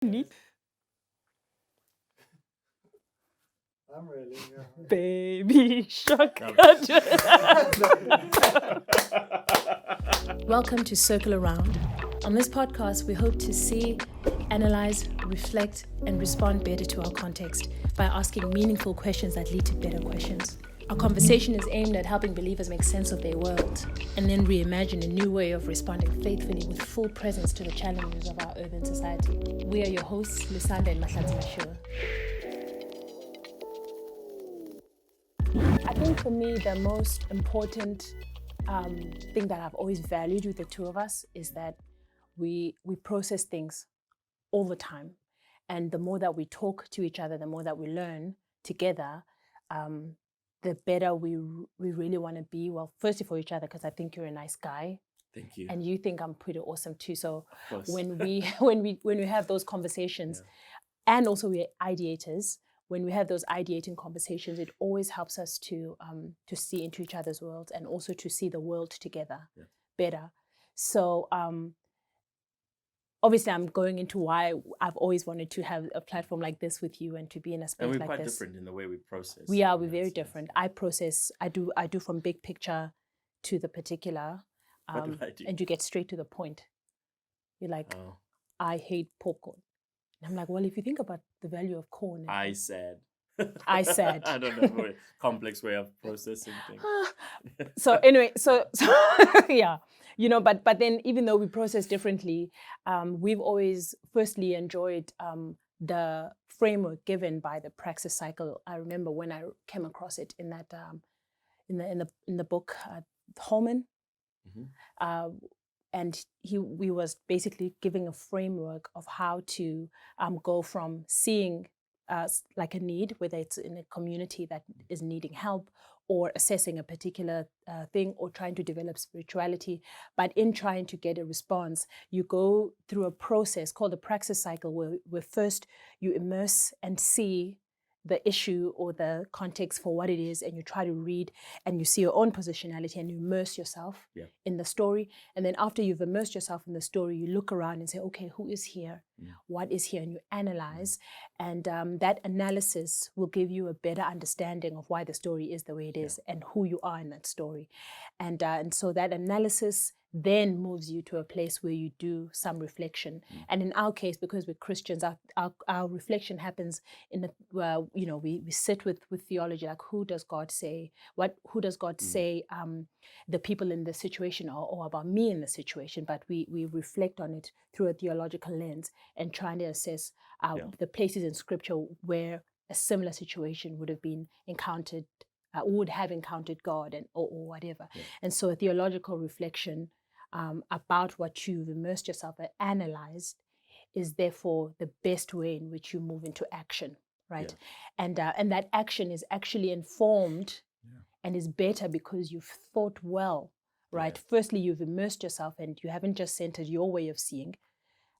I'm really. Baby shark. Welcome to Circle Around. On this podcast, we hope to see, analyze, reflect, and respond better to our context by asking meaningful questions that lead to better questions. Our conversation is aimed at helping believers make sense of their world and then reimagine a new way of responding faithfully with full presence to the challenges of our urban society. We are your hosts, Lusanda and Mahlatse Mashua. I think for me, the most important thing that I've always valued with the two of us is that we process things all the time. And the more that we talk to each other, the more that we learn together, the better we really want to be. Well, firstly for each other, because I think you're a nice guy. Thank you. And you think I'm pretty awesome too. So Of course. when we have those conversations, and also we're ideators, when we have those ideating conversations, it always helps us to see into each other's worlds and also to see the world together better. So obviously, I'm going into why I've always wanted to have a platform like this with you and to be in a space like this. And we're quite different in the way we process. We're very different. I do from big picture to the particular. What do I do? And you get straight to the point. You're like, I hate popcorn. And I'm like, well, if you think about the value of corn. I said. I said. I don't know, a complex way of processing things. So anyway, so yeah, but then even though we process differently, we've always firstly enjoyed the framework given by the praxis cycle. I remember when I came across it in that in the book Holman. Mm-hmm. And we was basically giving a framework of how to go from seeing like a need, whether it's in a community that is needing help or assessing a particular thing or trying to develop spirituality. But in trying to get a response, you go through a process called the praxis cycle where first you immerse and see the issue or the context for what it is, and you try to read and you see your own positionality and you immerse yourself in the story. And then after you've immersed yourself in the story, you look around and say, okay, who is here? What is here? And you analyze. And that analysis will give you a better understanding of why the story is the way it is and who you are in that story. And so that analysis then moves you to a place where you do some reflection. And in our case, because we're Christians, our reflection happens in the, we sit with theology, like who does God say? Who does God say the people in the situation or about me in the situation? But we reflect on it through a theological lens and trying to assess the places in Scripture where a similar situation would have been encountered, would have encountered God or whatever. And so a theological reflection about what you've immersed yourself and analyzed is therefore the best way in which you move into action, right? And that action is actually informed and is better because you've thought well, right? Firstly, you've immersed yourself and you haven't just centered your way of seeing,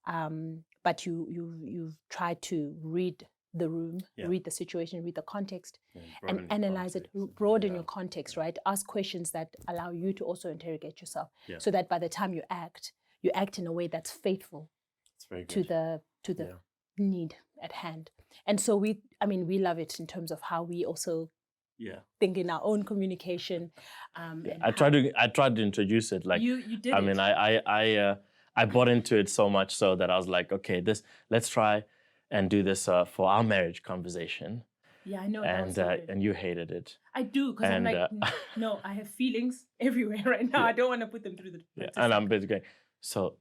but you've tried to read the room, read the situation, read the context, and analyze it, broaden your context, right? Ask questions that allow you to also interrogate yourself, so that by the time you act in a way that's faithful to the need at hand. And so we love it in terms of how we also think in our own communication. I tried to introduce it like you did. I mean, I bought into it so much so that I was like, okay, let's try and do this for our marriage conversation. Yeah, I know. And you hated it. I do, because I'm like, no, I have feelings everywhere right now. I don't want to put them through the and I'm basically going, so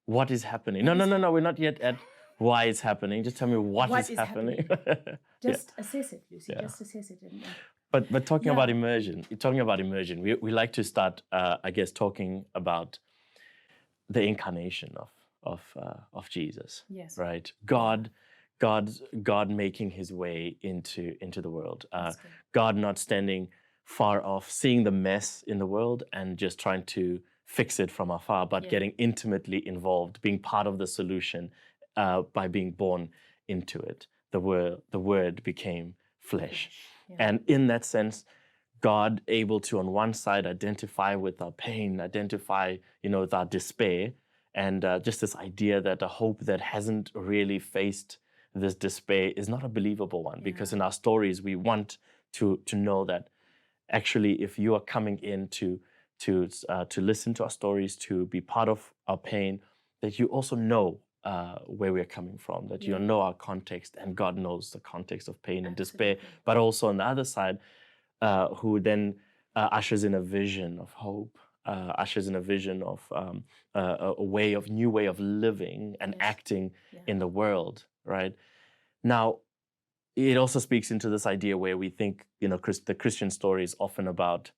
what is happening? No, we're not yet at why it's happening. Just tell me what is happening. Just assess it, Lucy. Just assess it. But talking about immersion, we like to start, I guess, talking about the incarnation of Jesus. Yes. Right. God making his way into the world. God not standing far off, seeing the mess in the world and just trying to fix it from afar, but getting intimately involved, being part of the solution by being born into it. The word became flesh. And in that sense, God able to, on one side, identify with our pain, identify, with our despair, And just this idea that a hope that hasn't really faced this despair is not a believable one, because in our stories we want to know that actually, if you are coming in to listen to our stories, to be part of our pain, that you also know where we're coming from, that you know our context, and God knows the context of pain and despair, but also on the other side, who then ushers in a vision of hope, ushers in a vision of a new way of living and acting in the world, right? Now, it also speaks into this idea where we think, the Christian story is often about,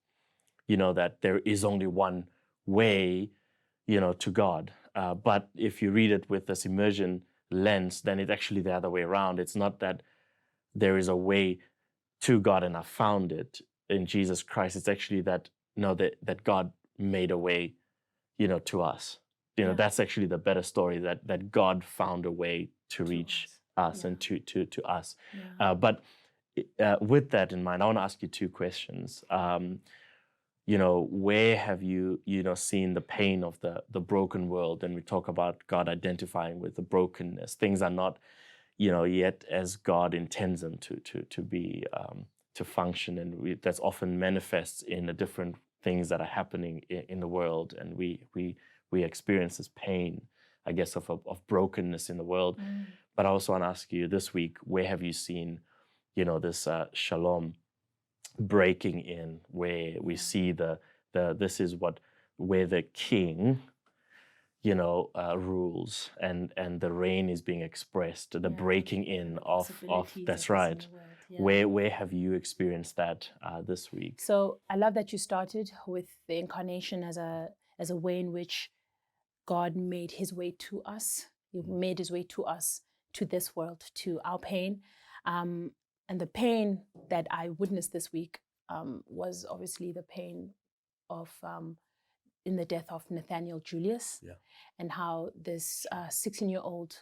that there is only one way, to God. But if you read it with this immersion lens, then it's actually the other way around. It's not that there is a way to God and I found it in Jesus Christ. It's actually that God made a way, to us. That's actually the better story, that God found a way to reach us and to us. But with that in mind, I want to ask you two questions. Where have you, seen the pain of the broken world? And we talk about God identifying with the brokenness. Things are not, yet as God intends them to be, to function, and that's often manifests in the different things that are happening in the world, and we experience this pain, I guess, of brokenness in the world. But I also want to ask you this week, where have you seen, this shalom breaking in, where we see this is where the king, rules, and the reign is being expressed, the breaking in of that's right. Where have you experienced that this week? So I love that you started with the incarnation as a way in which God made his way to us. He made his way to us, to this world, to our pain. And the pain that I witnessed this week was obviously the pain of in the death of Nathaniel Julius, and how this 16-year-old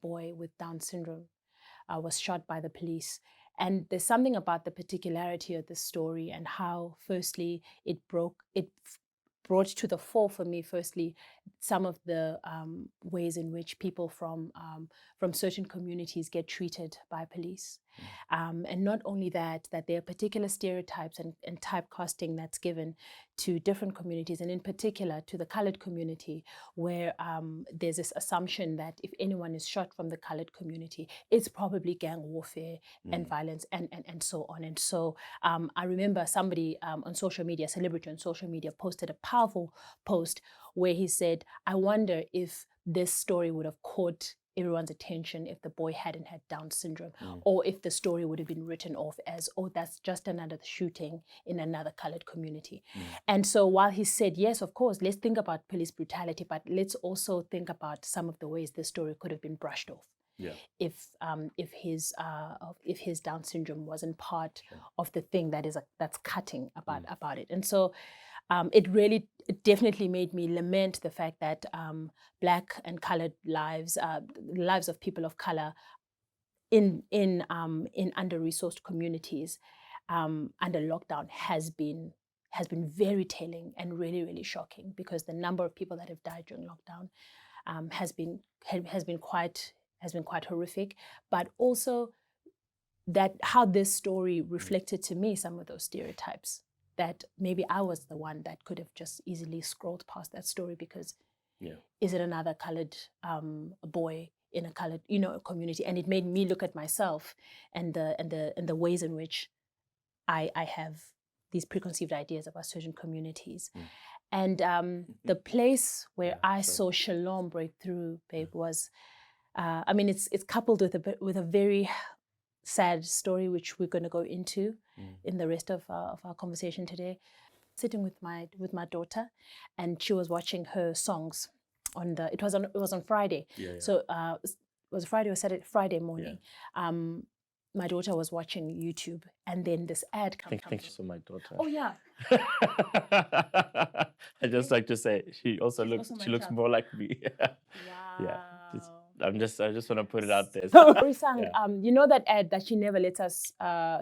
boy with Down syndrome was shot by the police. And there's something about the particularity of this story and how, firstly, it brought to the fore for me, firstly, some of the ways in which people from certain communities get treated by police. And not only that there are particular stereotypes and typecasting that's given to different communities, and in particular to the colored community, where there's this assumption that if anyone is shot from the colored community, it's probably gang warfare and violence and so on. And so I remember somebody on social media, a celebrity on social media, posted a powerful post where he said, I wonder if this story would have caught everyone's attention if the boy hadn't had Down syndrome, or if the story would have been written off as, oh, that's just another shooting in another colored community. And so while he said, yes, of course, let's think about police brutality, but let's also think about some of the ways this story could have been brushed off. If his Down syndrome wasn't part of the thing that's cutting about it. And so it definitely made me lament the fact that Black and colored lives, lives of people of color in under-resourced communities under lockdown has been very telling and really, really shocking, because the number of people that have died during lockdown has been quite horrific. But also that how this story reflected to me some of those stereotypes, that maybe I was the one that could have just easily scrolled past that story because is it another colored boy in a colored community? And it made me look at myself and the ways in which I have these preconceived ideas about certain communities. And the place where I saw shalom break through, babe, was it's coupled with a very sad story, which we're going to go into in the rest of our conversation today. Sitting with my daughter, and she was watching her songs it was on Friday. So it was Friday or Saturday, Friday morning. My daughter was watching YouTube, and then this ad comes. Thank you for my daughter. Oh yeah. I just like to say she looks more like me. Wow. I just want to put it out there. You know that ad that she never lets us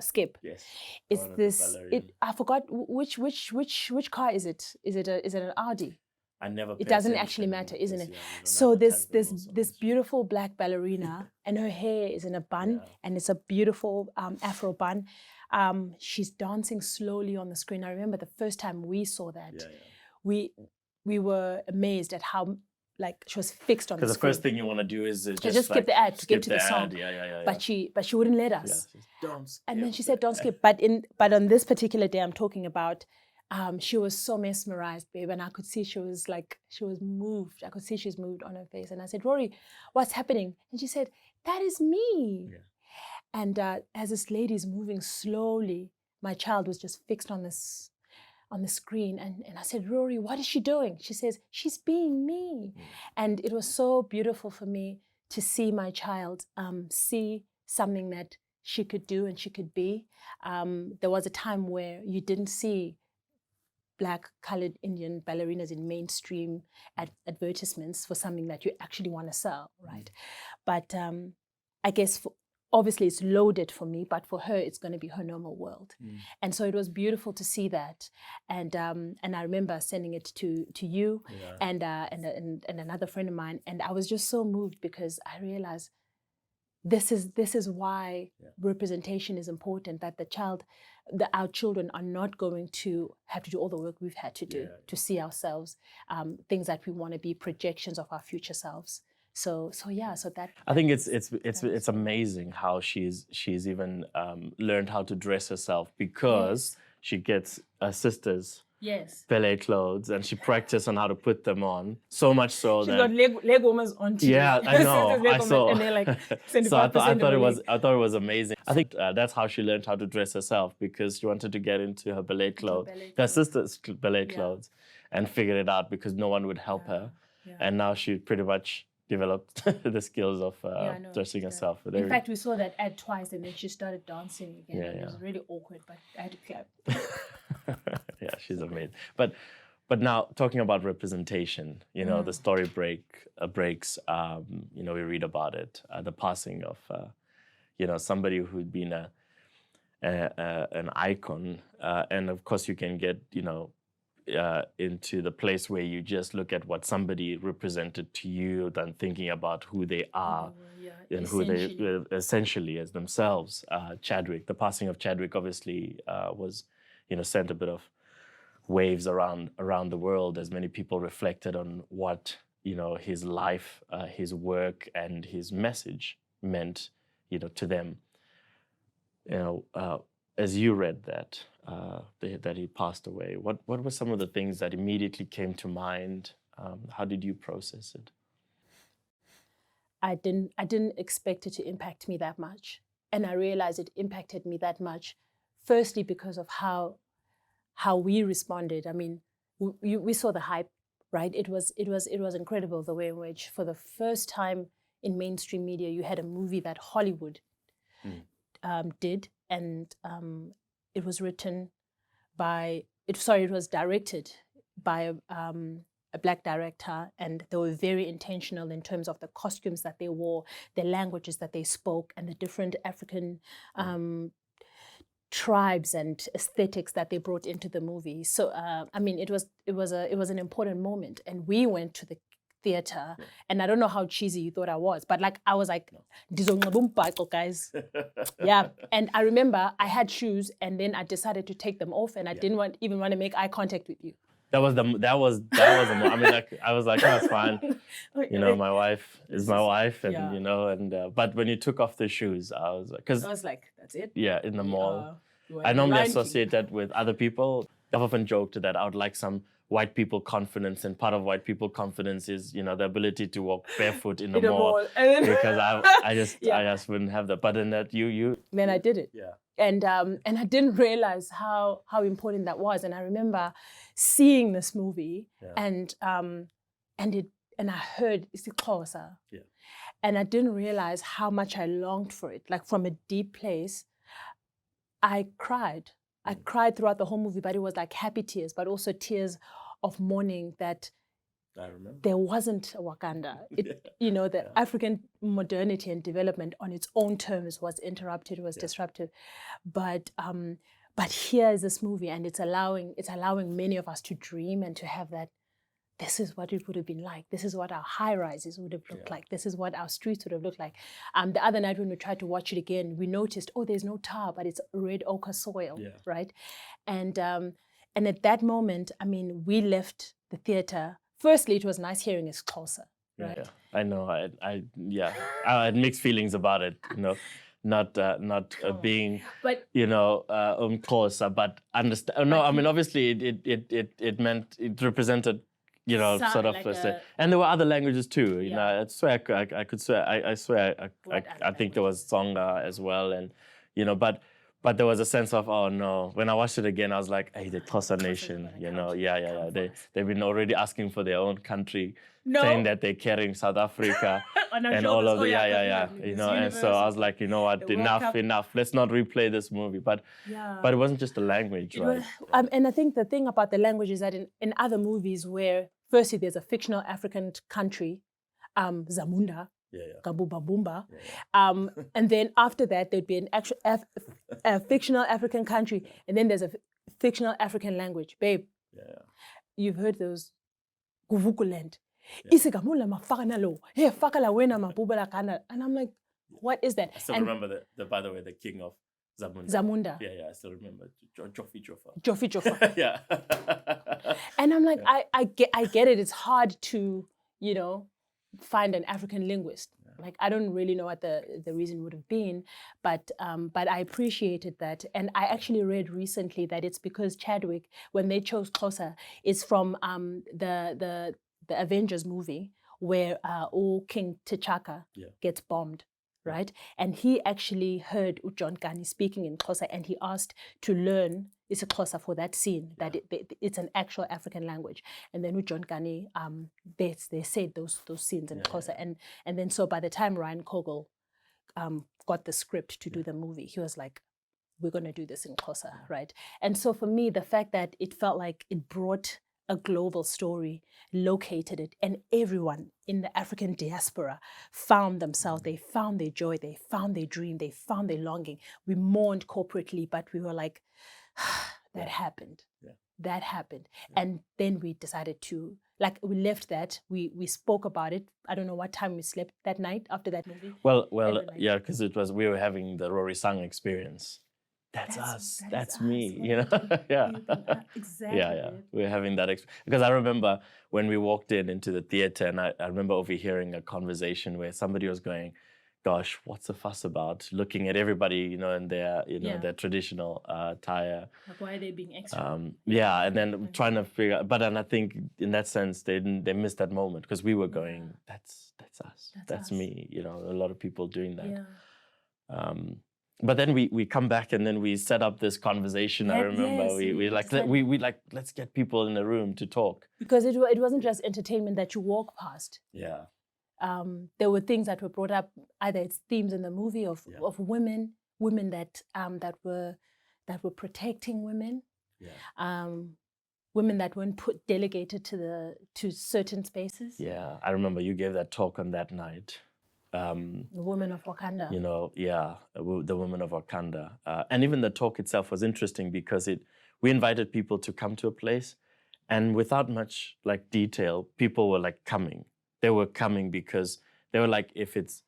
skip? Yes. It's this. I forgot which car is it? Is it an Audi? I never. It doesn't actually matter, isn't it? So this beautiful black ballerina, and her hair is in a bun, and it's a beautiful Afro bun. She's dancing slowly on the screen. I remember the first time we saw that, we were amazed at how like she was fixed on the screen. Because the first thing you want to do is just skip the ad to get to the song. But she wouldn't let us. Don't skip. And then she said, "Don't skip." But on this particular day I'm talking about, she was so mesmerized, babe, and I could see she was moved. I could see she's moved on her face. And I said, "Rory, what's happening?" And she said, "That is me." Yeah. And as this lady is moving slowly, my child was just fixed on the screen. And I said, "Rory, what is she doing?" She says, "She's being me." And it was so beautiful for me to see my child see something that she could do and she could be. There was a time where you didn't see Black, colored Indian ballerinas in mainstream advertisements for something that you actually want to sell, right? But I guess obviously it's loaded for me, but for her it's going to be her normal world. And so it was beautiful to see that. And I remember sending it to you and another friend of mine, and I was just so moved because I realized this is why representation is important, that our children are not going to have to do all the work we've had to do to see ourselves, things that we want to be, projections of our future selves. So that I think it's amazing how she's even learned how to dress herself, because she gets her sister's ballet clothes and she practiced on how to put them on. So much so that she's got leg warmers on too. Yeah, I know. I saw. And they're like so I thought it was amazing. I think that's how she learned how to dress herself, because she wanted to get into her ballet clothes, her sister's ballet clothes, and figured it out because no one would help her. And now she pretty much developed the skills of dressing herself. In fact, we saw that ad twice, and then she started dancing again. It was really awkward, but I had to clap. Yeah, she's amazing. But now talking about representation, the story breaks. We read about it, the passing of somebody who'd been an icon, and of course you can get into the place where you just look at what somebody represented to you than thinking about who they are and who they essentially as themselves. The passing of Chadwick obviously was, sent a bit of waves around the world as many people reflected on what, his life, his work and his message meant, to them. As you read that, that he passed away, what were some of the things that immediately came to mind? How did you process it? I didn't expect it to impact me that much, and I realized it impacted me that much. Firstly, because of how we responded. I mean, we saw the hype, right? It was incredible the way in which, for the first time in mainstream media, you had a movie that Hollywood did, and it was directed by a Black director, and they were very intentional in terms of the costumes that they wore, the languages that they spoke, and the different African tribes and aesthetics that they brought into the movie. So I mean, it was an important moment, and we went to the theater, and I don't know how cheesy you thought I was, but I was like, guys. Yeah. And I remember I had shoes, and then I decided to take them off, and I didn't even want to make eye contact with you. That was the I mean, I was like, that's fine. My wife is my wife, and but when you took off the shoes, I was like, that's it. Yeah, in the mall. I normally associate that with other people. I've often joked that I would like some white people confidence, and part of white people confidence is, the ability to walk barefoot in the mall. Because I just wouldn't have that. But in that you then I did it. Yeah. And I didn't realize how important that was. And I remember seeing this movie and I heard isiXhosa. Yeah. And I didn't realize how much I longed for it. Like, from a deep place, I cried. I cried throughout the whole movie, but it was like happy tears, but also tears of mourning that I remember there wasn't a Wakanda. The African modernity and development on its own terms was interrupted, was disrupted. But here is this movie, and it's allowing many of us to dream and to have that this is what it would have been like. This is what our high rises would have looked like. This is what our streets would have looked like. The other night when we tried to watch it again, we noticed, oh, there's no tar, but it's red ochre soil, right? And at that moment, I mean, we left the theater. Firstly, it was nice hearing his Xhosa, right? Yeah, I know. I had mixed feelings about it. You know, not being, but Xhosa, but understand. No, I mean, obviously, it meant it represented, you know, sort of, like and there were other languages too. You know, I swear I could swear. I swear I think there was Tsonga as well, and you know, but there was a sense of, oh no. When I watched it again, I was like, hey, the Xhosa nation, you know, yeah. They've been already asking for their own country, saying that they're carrying South Africa and all of the you know. And so I was like, you know what, enough. Let's not replay this movie. But it wasn't just the language, right? And I think the thing about the language is that in other movies where firstly there's a fictional African country, Zamunda, Kabuba Bumba. And then after that, there'd be an actual a fictional African country, and then there's a fictional African language. Babe, you've heard those Guvukuland. And I'm like, what is that? I still remember by the way, the king of Zamunda. Yeah, I still remember. Jofi Jofa. Yeah. And I'm like, I get it. It's hard to, you know, find an African linguist. Like, I don't really know what the reason would have been, but I appreciated that. And I actually read recently that it's because Chadwick, when they chose Xhosa, is from the Avengers movie where old King T'Chaka gets bombed, right? And he actually heard John Kani speaking in Xhosa, and he asked to learn isiXhosa for that scene, that it's an actual African language. And then with John Kani, they said those scenes in Xhosa. And then so by the time Ryan Coogler got the script to do the movie, he was like, we're going to do this in Xhosa, right? And so for me, the fact that it felt like it brought a global story, located it, and everyone in the African diaspora found themselves, they found their joy, they found their dream, they found their longing. We mourned corporately, but we were like, that happened. That happened. And then we decided to, like, we left that, we spoke about it. I don't know what time we slept that night after that movie. Well, yeah, because we were having the Rory Sang experience. That's us. That's me. You know, Exactly. Yeah. We're having that because I remember when we walked into the theater, and I remember overhearing a conversation where somebody was going, "Gosh, what's the fuss about?" Looking at everybody, you know, in their, their traditional attire. Like, why are they being extra? And then trying to figure out. But then I think in that sense they missed that moment because we were going, "That's us. That's me." You know, a lot of people doing that. Yeah. But then we come back and then we set up this conversation. I remember we let's get people in the room to talk, because it wasn't just entertainment that you walk past. Yeah. There were things that were brought up. Either it's themes in the movie of women that were protecting women. Yeah. Women that weren't delegated to certain spaces. Yeah, I remember you gave that talk on that night. The women of Wakanda. You know, the women of Wakanda. And even the talk itself was interesting because we invited people to come to a place, and without much like detail, people were like coming. They were coming because they were like, if it's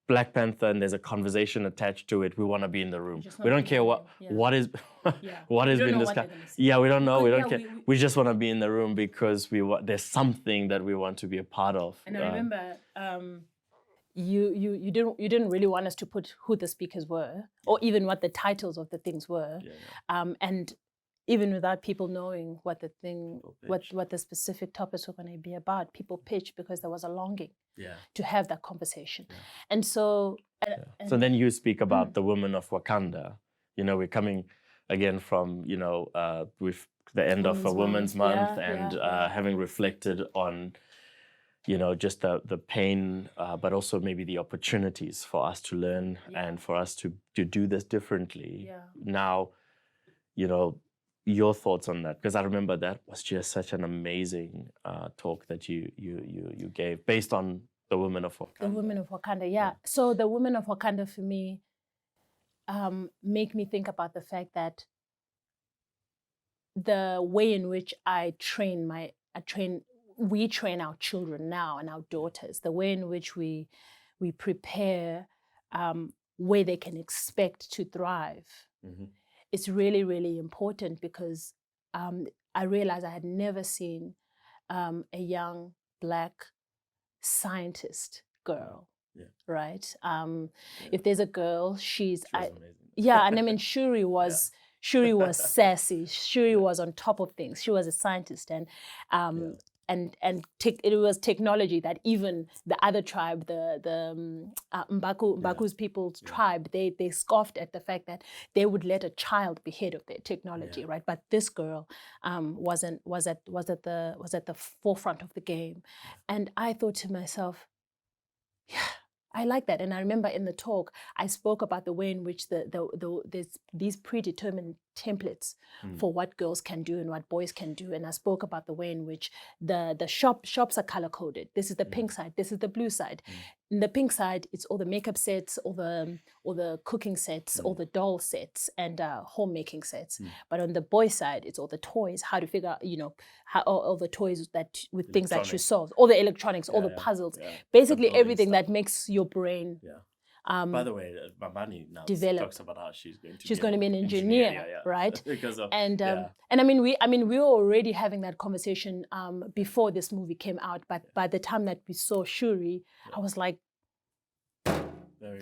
Black Panther and there's a conversation attached to it, we want to be in the room. We don't care what is what has been discussed. Yeah, we don't know. We don't care. We just want to be in the room because there's something that we want to be a part of. And I remember. You didn't really want us to put who the speakers were, or even what the titles of the things were, and even without people knowing what the specific topics were going to be about, people pitched because there was a longing to have that conversation, and so. So then you speak about the women of Wakanda. You know, we're coming again from with the end of a Women's Month and having reflected on. You know, just the pain, but also maybe the opportunities for us to learn and for us to do this differently. Yeah. Now, you know, your thoughts on that, because I remember that was just such an amazing talk that you gave based on the women of Wakanda. The women of Wakanda, yeah. So the women of Wakanda for me make me think about the fact that the way in which I train we train our children now and our daughters, the way in which we prepare where they can expect to thrive, it's really, really important, because I realized I had never seen a young Black scientist girl, right? If there's a girl, she's and I mean Shuri was sassy. Shuri was on top of things. She was a scientist, and it was technology that even the other tribe, the Mbaku's people's tribe, they scoffed at the fact that they would let a child be head of their technology, right? But this girl was at the forefront of the game, and I thought to myself, yeah, I like that. And I remember in the talk, I spoke about the way in which there's these predetermined templates for what girls can do and what boys can do. And I spoke about the way in which the shops are color coded. This is the pink side. This is the blue side. In the pink side, it's all the makeup sets, all the cooking sets, all the doll sets, and homemaking sets. But on the boy side, it's all the toys. How to figure out, how all the toys with things that you solve, all the electronics, all the puzzles, basically everything that makes your brain. By the way, Babani now talks about how she's going to be an engineer, right? Because of, and I mean we were already having that conversation before this movie came out, but by the time that we saw Shuri, I was like,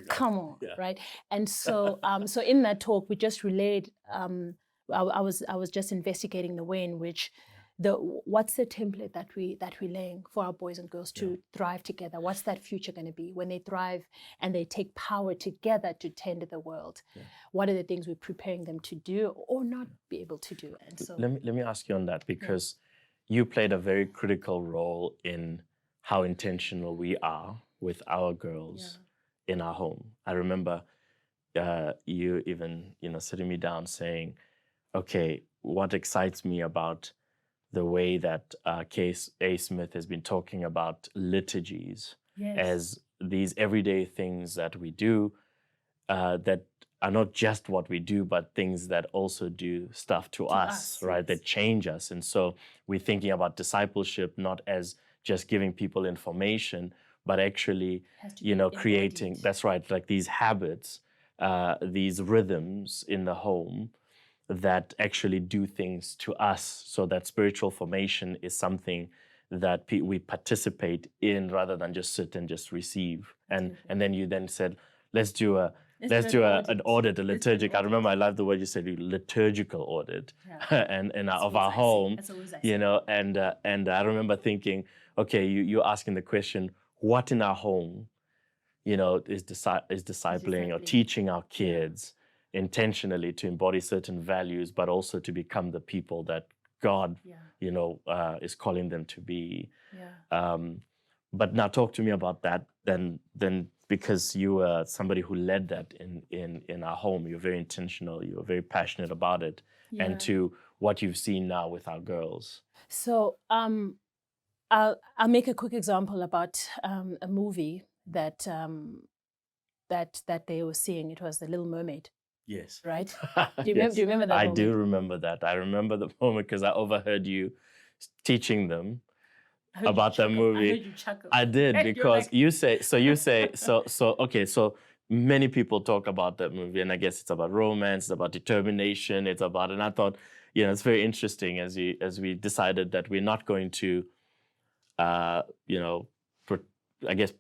come on, right? And so so in that talk, we just relayed. I was just investigating the way in which what's the template that we're laying for our boys and girls to thrive together. What's that future going to be when they thrive and they take power together to tend the world? What are the things we're preparing them to do or not be able to do? And so let me ask you on that, because you played a very critical role in how intentional we are with our girls in our home. I remember you even sitting me down saying, okay, what excites me about the way that Case A. Smith has been talking about liturgies as these everyday things that we do that are not just what we do, but things that also do stuff to us, right? That change us. And so we're thinking about discipleship not as just giving people information, but actually, creating, that's right, like these habits, these rhythms in the home that actually do things to us, so that spiritual formation is something that we participate in rather than just sit and just receive. And then you then said, let's do an audit, a liturgic. I remember I love the word you said, liturgical audit, and of our home, and I remember thinking, okay, you're asking the question, what in our home, is discipling or teaching our kids intentionally to embody certain values, but also to become the people that God, is calling them to be. But now talk to me about that. Then because you were somebody who led that in our home, you're very intentional, you're very passionate about it, and to what you've seen now with our girls. So I'll make a quick example about a movie that they were seeing. It was The Little Mermaid. Yes. Right? Do you remember that moment? I do remember that. I remember the moment because I overheard you teaching them about that movie. I heard you chuckle. I did, because so many people talk about that movie, and I guess it's about romance, it's about determination, and I thought, it's very interesting as we decided that we're not going to,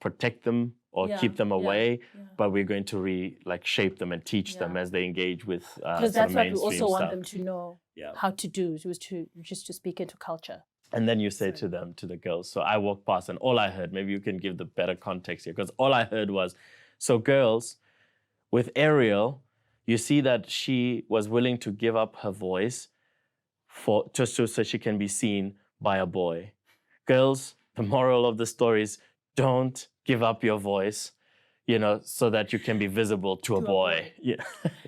protect them or keep them away, but we're going to shape them and teach them as they engage with because that's what we also stuff. want them to know how to do. It was just to speak into culture. And then you say to the girls, so I walked past and all I heard, maybe you can give the better context here, because all I heard was, so girls, with Ariel, you see that she was willing to give up her voice just so she can be seen by a boy. Girls, the moral of the story is, don't give up your voice, so that you can be visible to a boy. Yeah,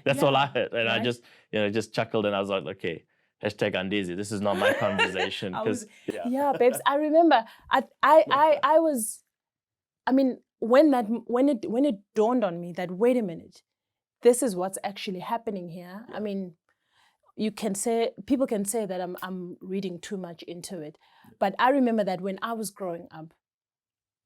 that's all I heard, and I just chuckled, and I was like, okay. #Andizi. This is not my conversation. Babes. I remember. I was. I mean, when it dawned on me that, wait a minute, this is what's actually happening here. I mean, people can say that I'm reading too much into it, but I remember that when I was growing up,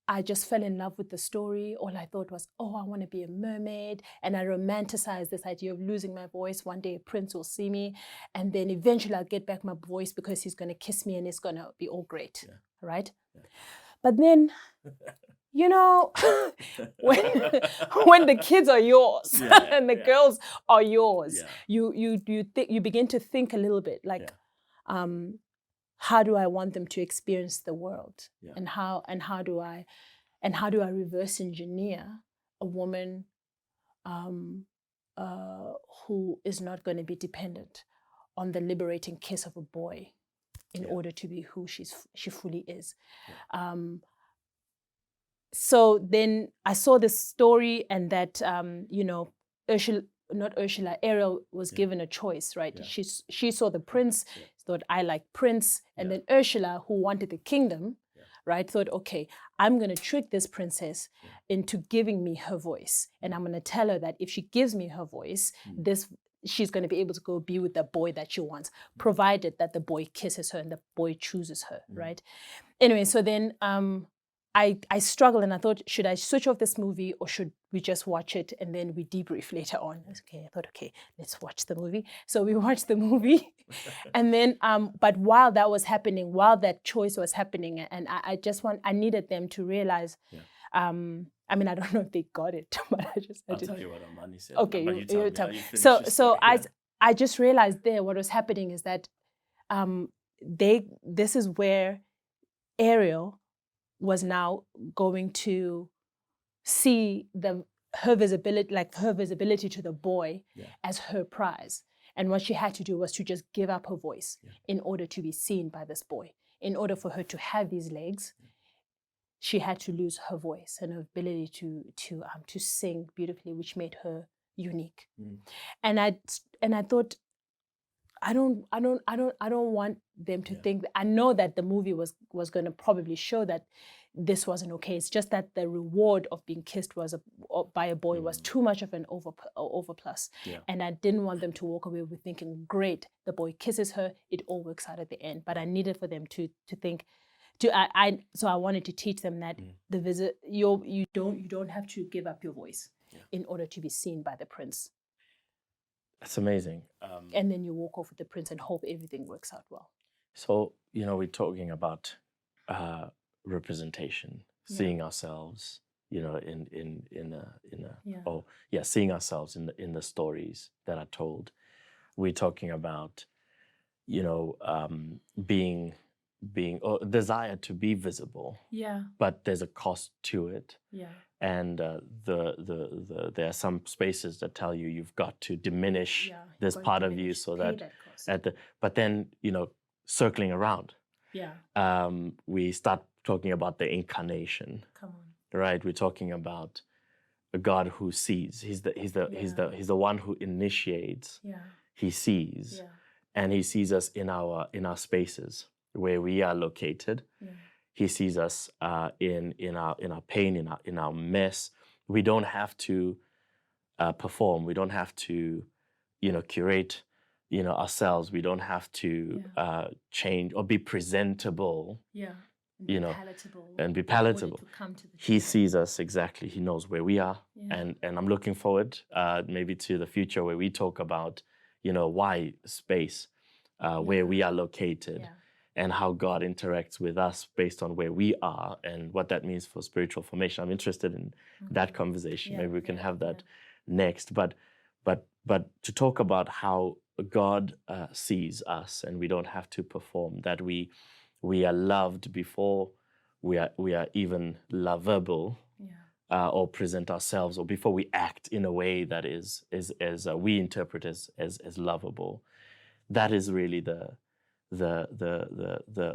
I just fell in love with the story. All I thought was, oh, I want to be a mermaid. And I romanticized this idea of losing my voice. One day a prince will see me. And then eventually I'll get back my voice because he's going to kiss me and it's going to be all great. Yeah. Right? Yeah. But then, you know, when the kids are yours and the girls are yours, you begin to think a little bit like, how do I want them to experience the world? Yeah. And how do I reverse engineer a woman who is not going to be dependent on the liberating kiss of a boy in order to be who she fully is. Yeah. So then I saw this story, and that Ariel was given a choice, right? Yeah. She saw the prince, thought, I like Prince. And then Ursula, who wanted the kingdom, right, thought, okay, I'm going to trick this princess into giving me her voice. And I'm going to tell her that if she gives me her voice, she's going to be able to go be with the boy that she wants, provided that the boy kisses her and the boy chooses her, right? Anyway, so then I struggled, and I thought, should I switch off this movie or should we just watch it and then we debrief later on? I thought, okay, let's watch the movie. So we watched the movie. And then, but while that was happening, while that choice was happening, and I needed them to realize, I mean, I don't know if they got it, but I'll tell you what Amani said. Okay, you tell me. So I just realized there what was happening is that this is where Ariel was now going to see her visibility to the boy as her prize. And what she had to do was to just give up her voice in order to be seen by this boy. In order for her to have these legs, she had to lose her voice and her ability to sing beautifully, which made her unique. And I thought, I don't want them to think that. I know that the movie was going to probably show that this wasn't okay. It's just that the reward of being kissed by a boy was too much of an overplus. Yeah. And I didn't want them to walk away with thinking, great, the boy kisses her, it all works out at the end. But I needed for them to think, so I wanted to teach them that you don't have to give up your voice in order to be seen by the prince. That's amazing. And then you walk off with the prince and hope everything works out well. So, we're talking about representation, seeing ourselves, seeing ourselves in the stories that are told. We're talking about, being or desire to be visible. Yeah. But there's a cost to it. Yeah. And there are some spaces that tell you you've got to diminish this part of you so that but then circling around. Yeah. We start talking about the incarnation. Come on. Right. We're talking about a God who sees. He's the one who initiates. Yeah. He sees. Yeah. And he sees us in our spaces where we are located. Yeah. He sees us in our pain, in our mess. We don't have to perform. We don't have to, curate, ourselves. We don't have to change or be presentable. Yeah. And be palatable. He sees us exactly. He knows where we are, and I'm looking forward maybe to the future where we talk about, why space, where we are located. Yeah. And how God interacts with us based on where we are and what that means for spiritual formation. I'm interested in that conversation. Maybe we can have that next. But to talk about how God sees us and we don't have to perform, that we are loved before we are even lovable, or present ourselves, or before we act in a way that is we interpret as lovable. That is really the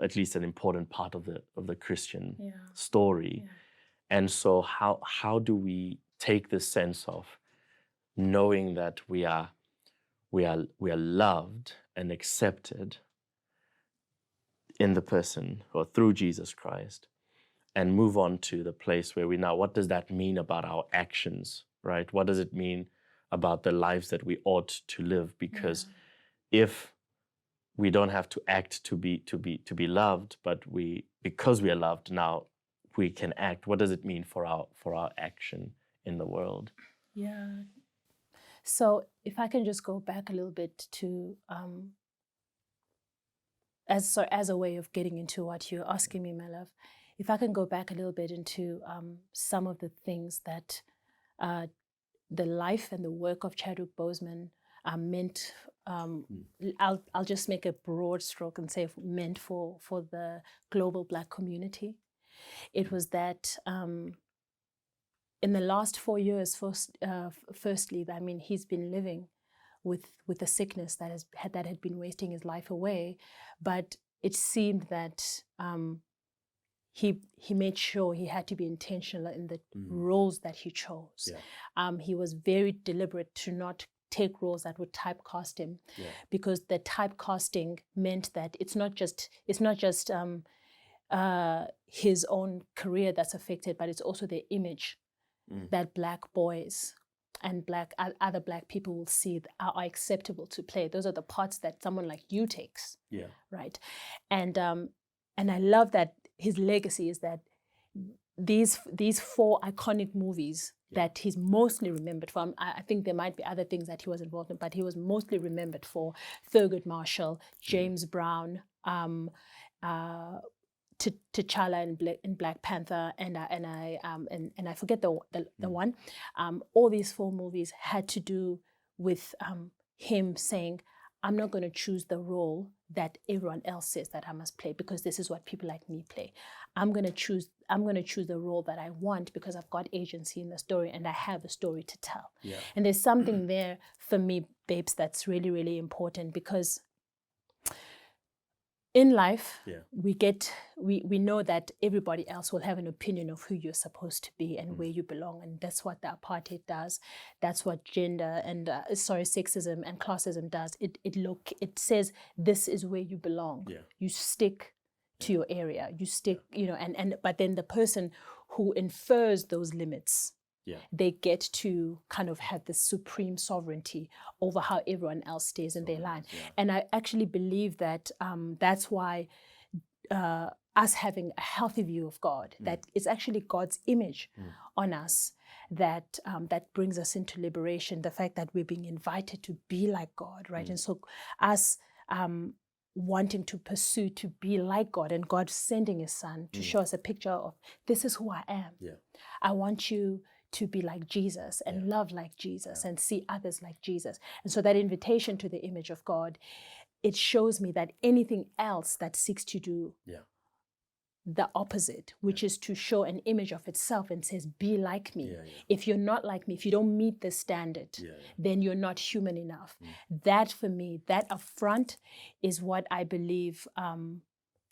at least an important part of the Christian story. Yeah. And so how do we take this sense of knowing that we are loved and accepted in the person or through Jesus Christ, and move on to the place where what does that mean about our actions, right? What does it mean about the lives that we ought to live? Because if we don't have to act to be loved, but because we are loved now, we can act. What does it mean for our action in the world? Yeah. So if I can just go back a little bit to as a way of getting into what you're asking me, my love, if I can go back a little bit into some of the things that the life and the work of Chadwick Boseman meant. I'll just make a broad stroke and say meant for the global Black community. It was that in the last 4 years, firstly, I mean, he's been living with a sickness that had been wasting his life away, but it seemed that he made sure he had to be intentional in the roles that he chose. Yeah. He was very deliberate to not take roles that would typecast him, because the typecasting meant that it's not just his own career that's affected, but it's also the image that Black boys and other Black people will see are acceptable to play. Those are the parts that someone like you takes. Yeah. Right. And I love that his legacy is that these 4 iconic movies that he's mostly remembered for. I think there might be other things that he was involved in, but he was mostly remembered for Thurgood Marshall, James Brown, T'Challa in Black Panther, and I forget the one. All these 4 movies had to do with him saying, I'm not going to choose the role that everyone else says that I must play because this is what people like me play. I'm going to choose the role that I want because I've got agency in the story and I have a story to tell. Yeah. And there's something there for me, babes, that's really, really important, because in life, we know that everybody else will have an opinion of who you're supposed to be and where you belong, and that's what the apartheid does. That's what gender and sexism and classism does. It says this is where you belong. Yeah. You stick to your area. You stick, but then the person who infers those limits, they get to kind of have the supreme sovereignty over how everyone else stays in their line. Yeah. And I actually believe that that's why us having a healthy view of God, that it's actually God's image on us, that brings us into liberation. The fact that we're being invited to be like God, right? And so us wanting to pursue to be like God, and God sending his son to show us a picture of, this is who I am. Yeah. I want you to be like Jesus and love like Jesus and see others like Jesus. And so that invitation to the image of God, it shows me that anything else that seeks to do the opposite, which is to show an image of itself and says, be like me. Yeah, yeah. If you're not like me, if you don't meet the standard, then you're not human enough. That for me, that affront is what I believe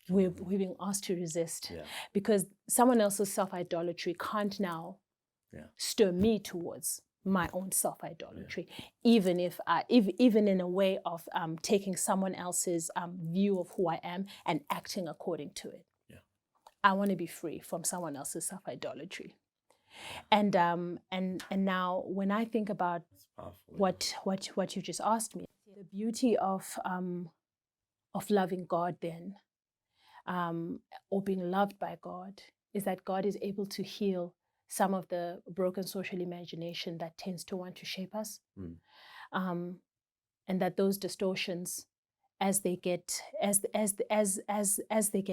we're being asked to resist. Yeah. Because someone else's self-idolatry can't now stir me towards my own self-idolatry, even if even in a way of taking someone else's view of who I am and acting according to it. Yeah. I want to be free from someone else's self-idolatry. And now when I think about what you just asked me, the beauty of loving God then, or being loved by God, is that God is able to heal some of the broken social imagination that tends to want to shape us, and that those distortions, as they get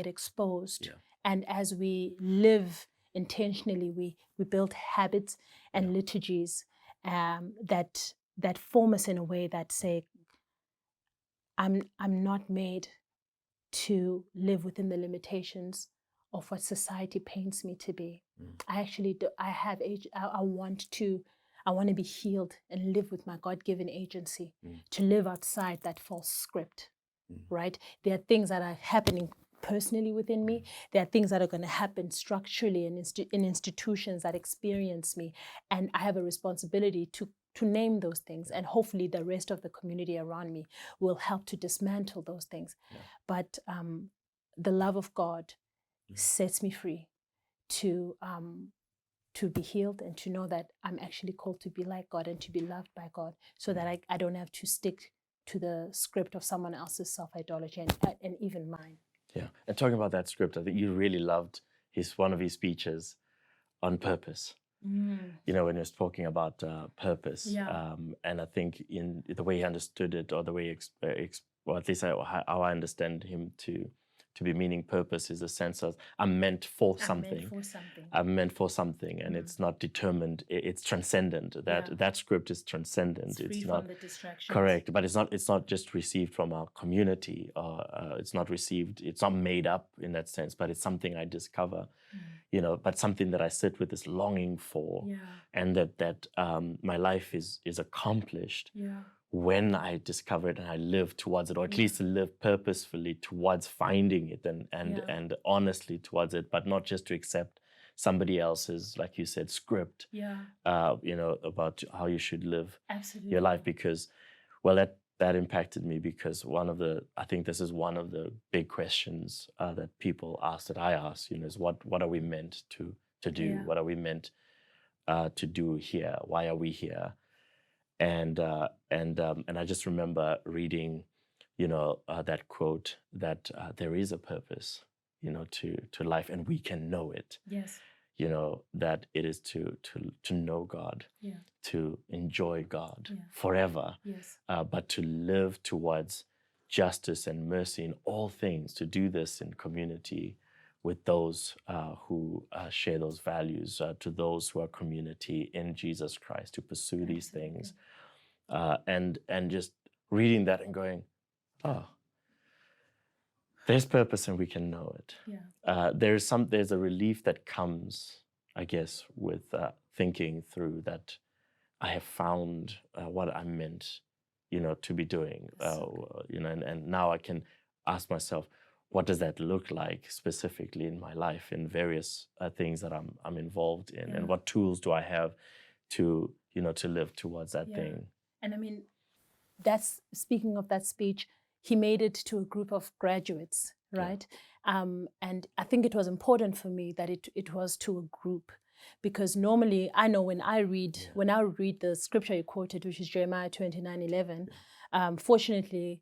exposed, and as we live intentionally, we build habits and liturgies that form us in a way that say, I'm not made to live within the limitations of what society paints me to be. I actually do. I have age. I want to be healed and live with my God-given agency, to live outside that false script, right? There are things that are happening personally within me. There are things that are going to happen structurally in institutions that experience me, and I have a responsibility to name those things, and hopefully the rest of the community around me will help to dismantle those things. Yeah. But the love of God sets me free to be healed and to know that I'm actually called to be like God and to be loved by God, so that I don't have to stick to the script of someone else's self-idolatry and even mine. Yeah. And talking about that script, I think you really loved one of his speeches on purpose. You know, when he was talking about purpose. Yeah. And I think in the way he understood it, or the way, or at least how I understand him to be meaning purpose, is a sense of I'm meant for something. I'm meant for something, and it's not determined. It's transcendent. That script is transcendent. It's not from the distractions. Correct, but it's not just received from our community, or it's not made up in that sense, but it's something I discover. You know, but something that I sit with this longing for, and that my life is accomplished when I discover it and I live towards it, or at least live purposefully towards finding it and honestly towards it, but not just to accept somebody else's, like you said, script. You know, about how you should live your life, because, well, that impacted me, because I think this is one of the big questions that people ask, that I ask, you know, is what are we meant to do? What are we meant to do here? Why are we here? And I just remember reading, you know, that quote that there is a purpose, you know, to life, and we can know it. Yes. You know, that it is to know God, to enjoy God forever, but to live towards justice and mercy in all things, to do this in community with those who share those values, to those who are community in Jesus Christ, to pursue these things. And just reading that and going, oh, there's purpose and we can know it. There's a relief that comes, I guess, with thinking through that I have found what I'm meant, you know, to be doing. You know, and now I can ask myself, what does that look like specifically in my life, in various things that I'm involved in, and what tools do I have to, you know, to live towards that thing. And I mean, speaking of that speech, he made it to a group of graduates, right? And I think it was important for me that it was to a group, because normally I know when I read the scripture you quoted, which is Jeremiah 29:11, fortunately,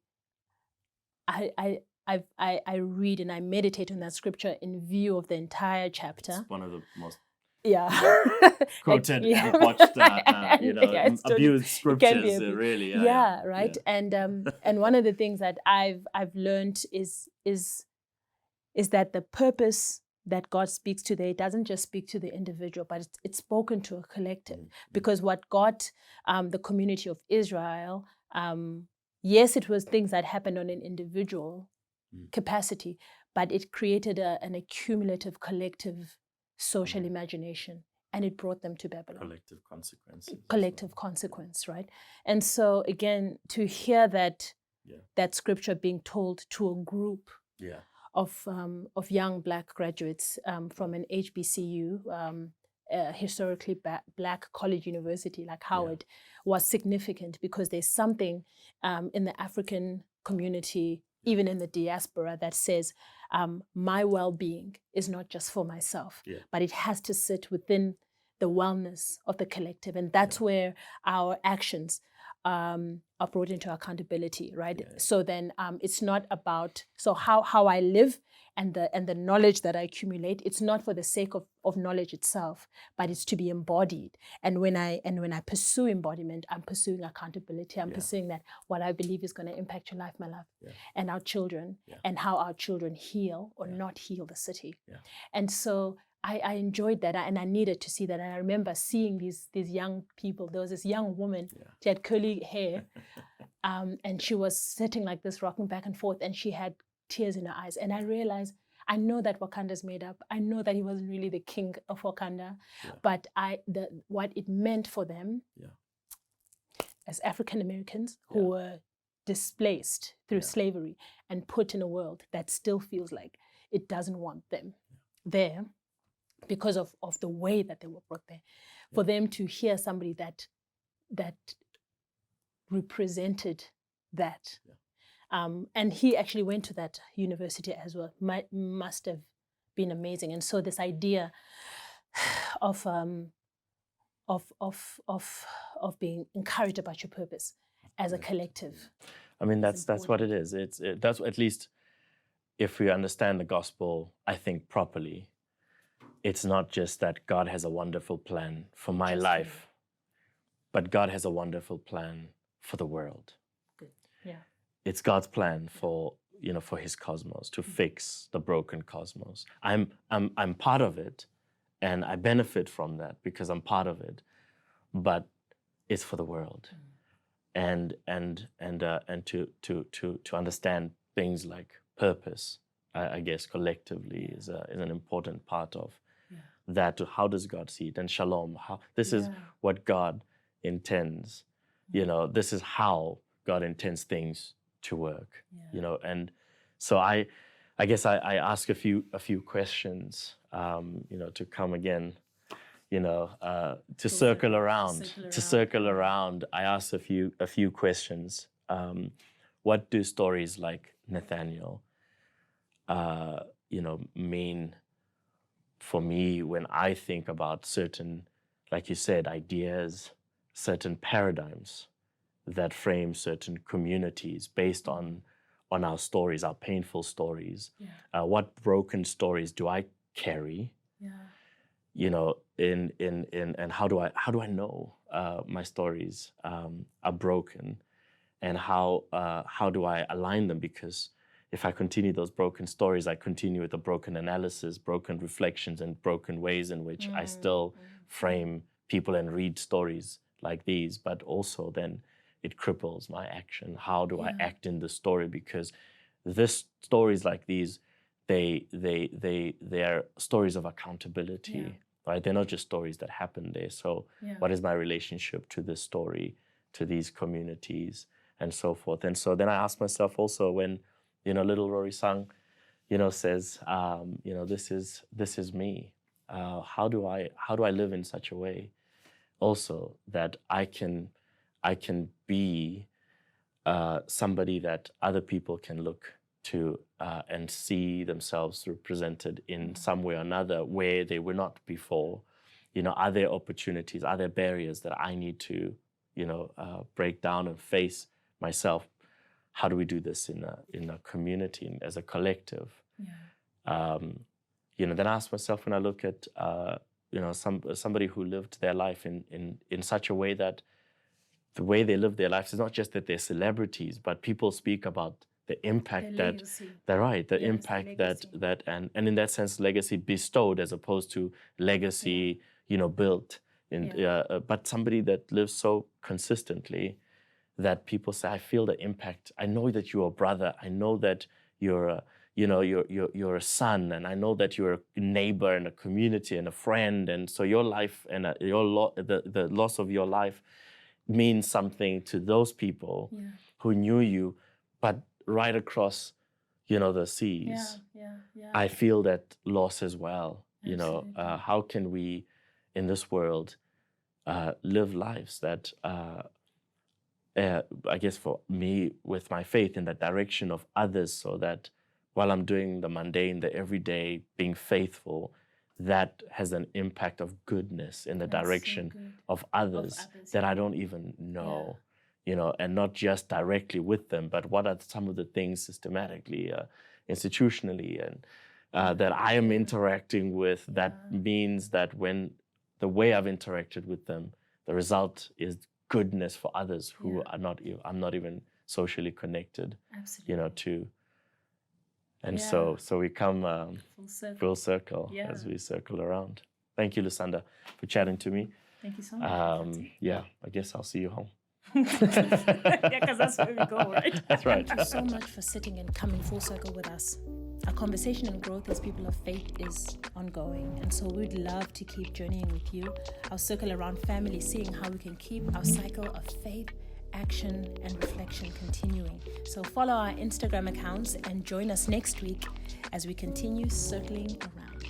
I read and I meditate on that scripture in view of the entire chapter. It's one of the most like, quoted and watched, you know, abused scriptures, really. Right. And one of the things that I've learned is that the purpose that God speaks to there doesn't just speak to the individual, but it's spoken to a collective. Because what got the community of Israel, yes, it was things that happened on an individual capacity, but it created an accumulative collective social imagination, and it brought them to Babylon. Collective consequence, right? And so again, to hear that scripture being told to a group of young Black graduates from an HBCU, historically Black college university like Howard, was significant, because there's something in the African community, even in the diaspora, that says my well-being is not just for myself, but it has to sit within the wellness of the collective. And that's where our actions are brought into accountability, right? So then it's not about how I live and the knowledge that I accumulate. It's not for the sake of knowledge itself, but it's to be embodied. And when I pursue embodiment, I'm pursuing accountability. I'm pursuing that what I believe is going to impact your life, my love, and our children, and how our children heal or not heal the city. And so I enjoyed that, and I needed to see that. And I remember seeing these young people. There was this young woman, she had curly hair, and she was sitting like this, rocking back and forth, and she had tears in her eyes. And I realized, I know that Wakanda's made up. I know that he wasn't really the king of Wakanda, but what it meant for them as African Americans who were displaced through slavery and put in a world that still feels like it doesn't want them there, because of the way that they were brought there, for them to hear somebody that represented that. And he actually went to that university as well. Must have been amazing. And so this idea of being encouraged about your purpose as a collective. I mean, that's what it is. That's at least if we understand the gospel, I think properly. It's not just that God has a wonderful plan for my life, but God has a wonderful plan for the world. Good. Yeah. It's God's plan for for His cosmos, to fix the broken cosmos. I'm part of it, and I benefit from that because I'm part of it. But it's for the world, and to understand things like purpose, I guess collectively is an important part of that. To how does God see it? And shalom, this is what God intends. This is how God intends things to work. And so I guess I ask a few questions, to come again, to circle around. I ask a few questions. What do stories like Nathaniel, mean for me when I think about certain, like you said, ideas, certain paradigms that frame certain communities based on our stories, our painful stories? What broken stories do I carry? And how do I know my stories are broken, and how do I align them? Because if I continue those broken stories, I continue with the broken analysis, broken reflections, and broken ways in which I still frame people and read stories like these, but also then it cripples my action. How do I act in the story? Because this stories like these, they are stories of accountability, right? They're not just stories that happen there. So what is my relationship to this story, to these communities, and so forth? And so then I ask myself also when, little Rory Sang, says, this is me. How do I live in such a way also that I can be somebody that other people can look to and see themselves represented in some way or another where they were not before? Are there opportunities, are there barriers that I need to, break down and face myself? How do we do this in a community and as a collective? Then I ask myself when I look at, somebody who lived their life in such a way that the way they live their lives is not just that they're celebrities, but people speak about the impact impact that and in that sense legacy bestowed as opposed to legacy built but somebody that lives so consistently that people say, I feel the impact. I know that you're a brother. I know that you're you're a son, and I know that you're a neighbor and a community and a friend, and so your life and the loss of your life means something to those people who knew you, but right across, the seas. I feel that loss as well. How can we, in this world, live lives that, I guess for me, with my faith in the direction of others, so that while I'm doing the mundane, the everyday, being faithful, that has an impact of goodness in the direction of others that I don't even know, and not just directly with them, but what are some of the things systematically, institutionally, and that I am interacting with that means that when the way I've interacted with them, the result is goodness for others who are not, I'm not even socially connected, to. And so we come full circle as we circle around. Thank you, Lusanda, for chatting to me. Thank you so much. I guess I'll see you home. Because that's where we go, right? That's right. Thank you so much for sitting and coming full circle with us. Our conversation and growth as people of faith is ongoing, and so we'd love to keep journeying with you. Our circle around family, seeing how we can keep our cycle of faith, action, and reflection continuing. So follow our Instagram accounts and join us next week as we continue circling around.